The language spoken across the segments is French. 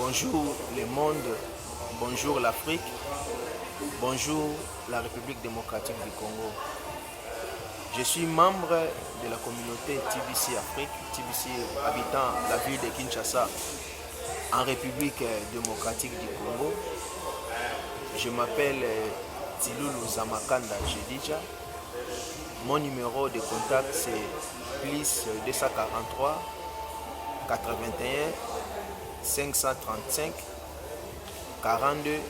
Bonjour le monde, bonjour l'Afrique, bonjour la République démocratique du Congo. Je suis membre de la communauté TBC Afrique, TBC habitant la ville de Kinshasa en République démocratique du Congo. Je m'appelle Tilulu Zamakanda Jedija. Mon numéro de contact c'est plus 243 81 535 42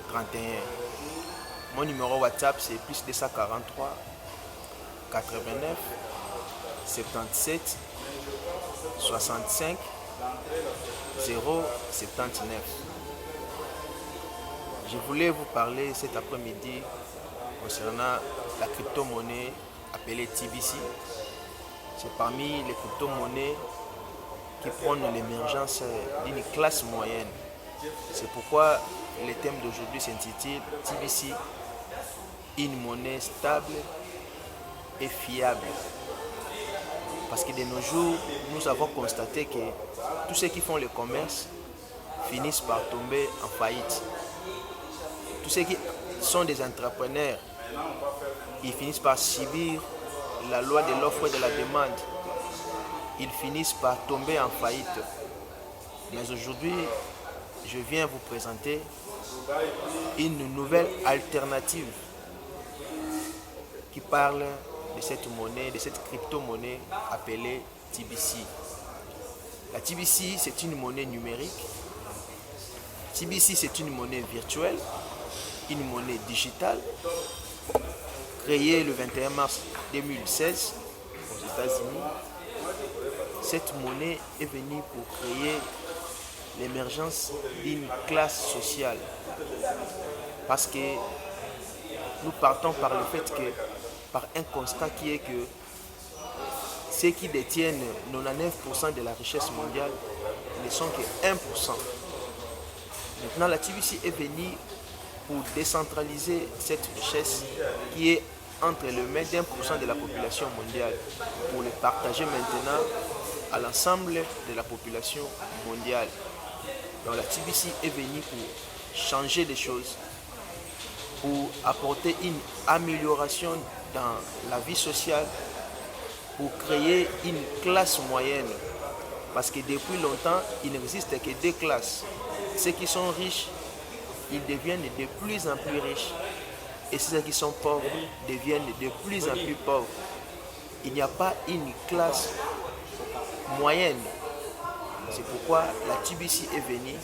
31. Mon numéro WhatsApp c'est plus 243 89 77 65 079. Je voulais vous parler cet après-midi concernant la crypto-monnaie appelée TBC. C'est parmi les crypto-monnaies qui prônent l'émergence d'une classe moyenne. C'est pourquoi le thème d'aujourd'hui s'intitule TBC, une monnaie stable et fiable. Parce que de nos jours, nous avons constaté que tous ceux qui font le commerce finissent par tomber en faillite. Tous ceux qui sont des entrepreneurs, ils finissent par subir la loi de l'offre et de la demande. Ils finissent par tomber en faillite. Mais aujourd'hui, je viens vous présenter une nouvelle alternative qui parle de cette monnaie, de cette crypto-monnaie appelée TBC. La TBC, c'est une monnaie numérique. TBC, c'est une monnaie virtuelle, une monnaie digitale, créée le 21 mars 2016 aux États-Unis. Cette monnaie est venue pour créer l'émergence d'une classe sociale. Parce que nous partons par le fait que, par un constat qui est que ceux qui détiennent 99% de la richesse mondiale ne sont que 1%. Maintenant, la TBC est venue pour décentraliser cette richesse qui est entre les mains d'1% de la population mondiale, pour le partager maintenant à l'ensemble de la population mondiale. Donc la TBC est venue pour changer les choses, pour apporter une amélioration dans la vie sociale, pour créer une classe moyenne. Parce que depuis longtemps, il n'existe que deux classes. Ceux qui sont riches, ils deviennent de plus en plus riches. Et ceux qui sont pauvres deviennent de plus en plus pauvres. Il n'y a pas une classe moyenne. C'est pourquoi la TBC est venue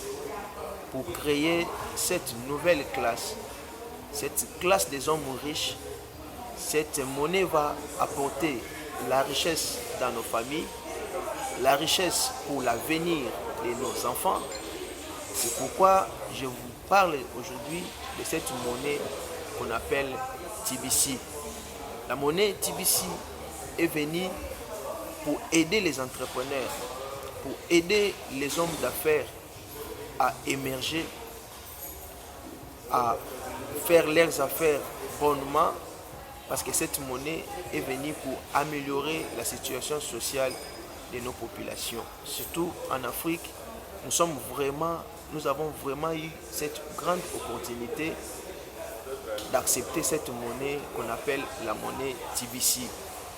pour créer cette nouvelle classe. Cette classe des hommes riches. Cette monnaie va apporter la richesse dans nos familles, la richesse pour l'avenir de nos enfants. C'est pourquoi je vous parle aujourd'hui de cette monnaie qu'on appelle TBC. La monnaie TBC est venue pour aider les entrepreneurs, pour aider les hommes d'affaires à émerger, à faire leurs affaires bonnement, parce que cette monnaie est venue pour améliorer la situation sociale de nos populations. Surtout en Afrique, nous avons vraiment eu cette grande opportunité d'accepter cette monnaie qu'on appelle la monnaie TBC.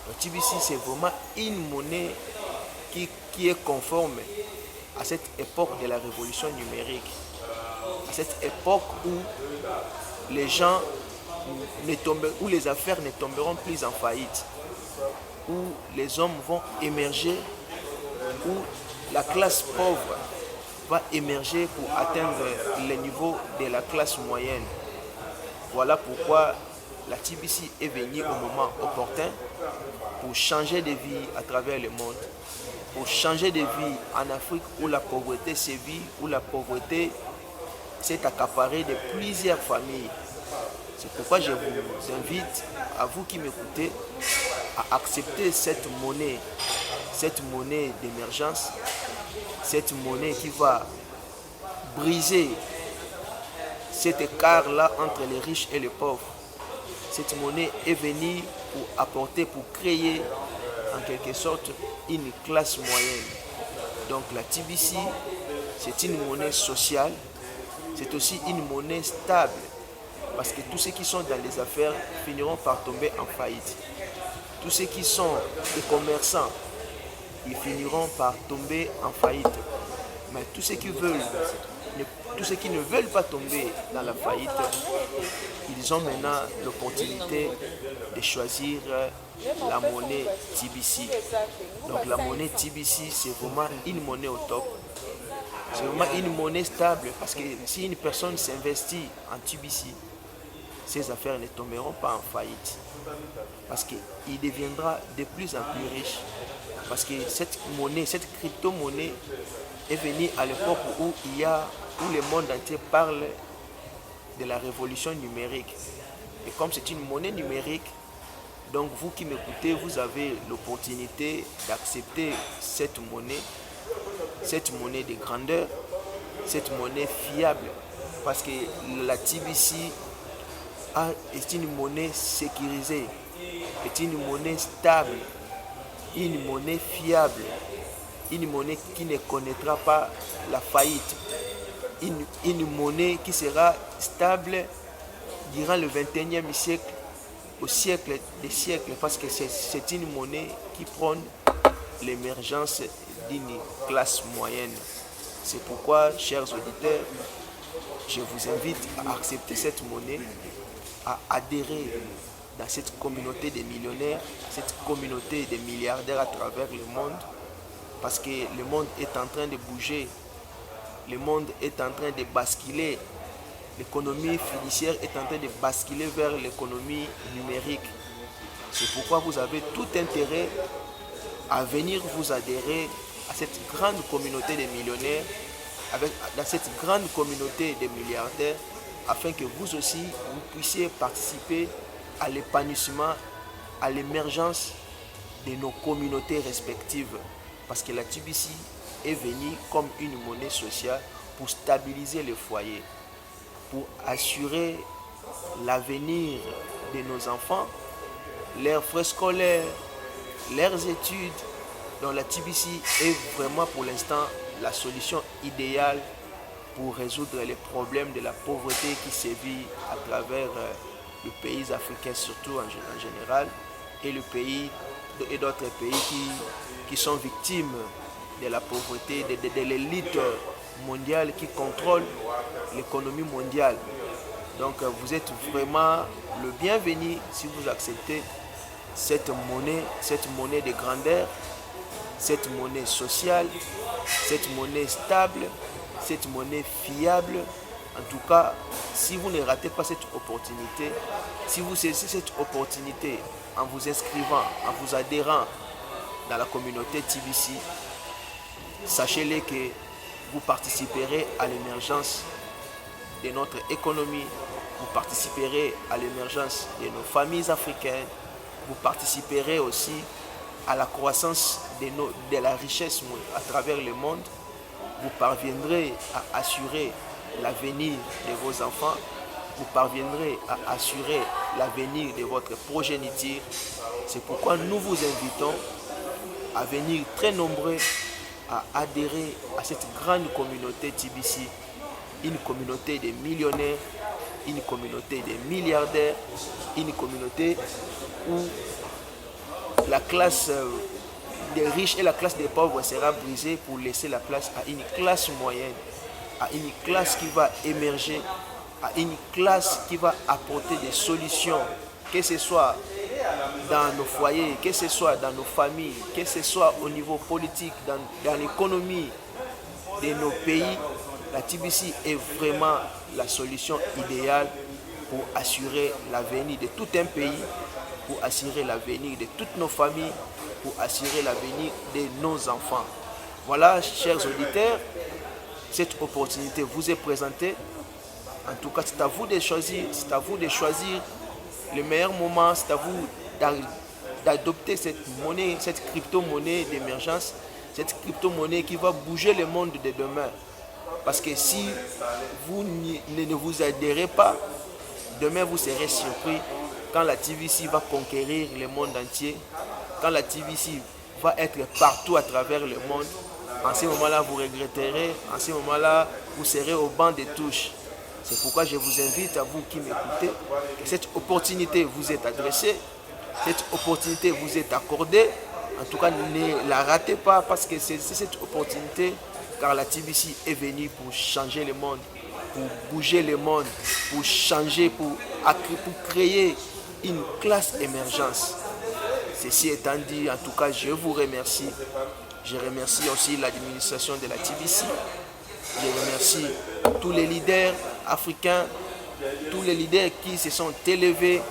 Le TBC, c'est vraiment une monnaie qui est conforme à cette époque de la révolution numérique, à cette époque où les gens où les affaires ne tomberont plus en faillite, où les hommes vont émerger, où la classe pauvre va émerger pour atteindre le niveau de la classe moyenne. Voilà pourquoi la TBC est venue au moment opportun pour changer de vie à travers le monde, pour changer de vie en Afrique où la pauvreté sévit, où la pauvreté s'est accaparée de plusieurs familles. C'est pourquoi je vous invite, à vous qui m'écoutez, à accepter cette monnaie d'émergence, cette monnaie qui va briser cet écart-là entre les riches et les pauvres. Cette monnaie est venue pour apporter, pour créer en quelque sorte une classe moyenne. Donc la TBC c'est une monnaie sociale, c'est aussi une monnaie stable. Parce que tous ceux qui sont dans les affaires finiront par tomber en faillite. Tous ceux qui sont des commerçants, ils finiront par tomber en faillite. Mais tous ceux qui ne veulent pas tomber dans la faillite, ils ont maintenant l'opportunité de choisir la monnaie TBC. Donc la monnaie TBC, c'est vraiment une monnaie au top. C'est vraiment une monnaie stable parce que si une personne s'investit en TBC, ses affaires ne tomberont pas en faillite. Parce qu'il deviendra de plus en plus riche. Parce que cette monnaie, cette crypto-monnaie est venue à l'époque où le monde entier parle de la révolution numérique. Et comme c'est une monnaie numérique, donc vous qui m'écoutez, vous avez l'opportunité d'accepter cette monnaie de grandeur, cette monnaie fiable. Parce que la TBC est une monnaie sécurisée, est une monnaie stable, une monnaie fiable, une monnaie qui ne connaîtra pas la faillite, une monnaie qui sera stable durant le 21e siècle, au siècle des siècles, parce que c'est une monnaie qui prône l'émergence d'une classe moyenne. C'est pourquoi, chers auditeurs, je vous invite à accepter cette monnaie, à adhérer dans cette communauté des millionnaires, cette communauté des milliardaires à travers le monde, parce que le monde est en train de bouger, le monde est en train de basculer, l'économie fiduciaire est en train de basculer vers l'économie numérique. C'est pourquoi vous avez tout intérêt à venir vous adhérer à cette grande communauté des millionnaires, dans cette grande communauté des milliardaires, afin que vous aussi, vous puissiez participer à l'épanouissement, à l'émergence de nos communautés respectives. Parce que la TBC est venue comme une monnaie sociale pour stabiliser les foyers, pour assurer l'avenir de nos enfants, leurs frais scolaires, leurs études. Donc la TBC est vraiment pour l'instant la solution idéale pour résoudre les problèmes de la pauvreté qui sévit à travers les pays africains, surtout en général, et d'autres pays qui sont victimes de la pauvreté, de l'élite mondiale qui contrôle l'économie mondiale. Donc vous êtes vraiment le bienvenu si vous acceptez cette monnaie de grandeur, cette monnaie sociale, cette monnaie stable, cette monnaie fiable. En tout cas, si vous ne ratez pas cette opportunité, si vous saisissez cette opportunité en vous inscrivant, en vous adhérant dans la communauté TBC, sachez-le que vous participerez à l'émergence de notre économie, vous participerez à l'émergence de nos familles africaines, vous participerez aussi à la croissance de la richesse à travers le monde, vous parviendrez à assurer l'avenir de vos enfants, vous parviendrez à assurer l'avenir de votre progéniture. C'est pourquoi nous vous invitons à venir très nombreux à adhérer à cette grande communauté TBC, une communauté des millionnaires, une communauté des milliardaires, une communauté où la classe des riches et la classe des pauvres sera brisée pour laisser la place à une classe moyenne, à une classe qui va émerger, à une classe qui va apporter des solutions, que ce soit dans nos foyers, que ce soit dans nos familles, que ce soit au niveau politique, dans l'économie de nos pays. La TBC est vraiment la solution idéale pour assurer l'avenir de tout un pays, pour assurer l'avenir de toutes nos familles, pour assurer l'avenir de nos enfants. Voilà, chers auditeurs, cette opportunité vous est présentée. En tout cas, c'est à vous de choisir, le meilleur moment, c'est à vous d'adopter cette monnaie, cette crypto-monnaie d'émergence, cette crypto-monnaie qui va bouger le monde de demain. Parce que si vous ne vous adhérez pas, demain vous serez surpris quand la TBC va conquérir le monde entier, quand la TBC va être partout à travers le monde, En ce moment-là, vous regretterez. En ce moment-là, vous serez au banc des touches. C'est pourquoi je vous invite, à vous qui m'écoutez, que cette opportunité vous est adressée, cette opportunité vous est accordée. En tout cas, ne la ratez pas parce que c'est cette opportunité, car la TBC est venue pour changer le monde, pour bouger le monde, pour changer, pour créer une classe émergence. Ceci étant dit, en tout cas, je vous remercie. Je remercie aussi l'administration de la TBC. Je remercie tous les leaders africains, tous les leaders qui se sont élevés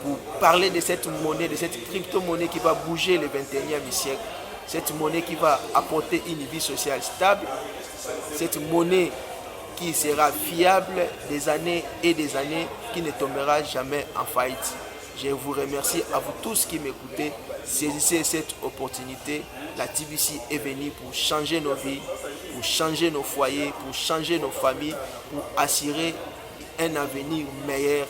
pour parler de cette monnaie, de cette crypto-monnaie qui va bouger le 21e siècle. Cette monnaie qui va apporter une vie sociale stable. Cette monnaie qui sera fiable des années et des années, qui ne tombera jamais en faillite. Je vous remercie à vous tous qui m'écoutez. Saisissez cette opportunité. La TBC est venue pour changer nos vies, pour changer nos foyers, pour changer nos familles, pour assurer un avenir meilleur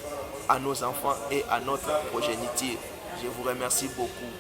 à nos enfants et à notre progéniture. Je vous remercie beaucoup.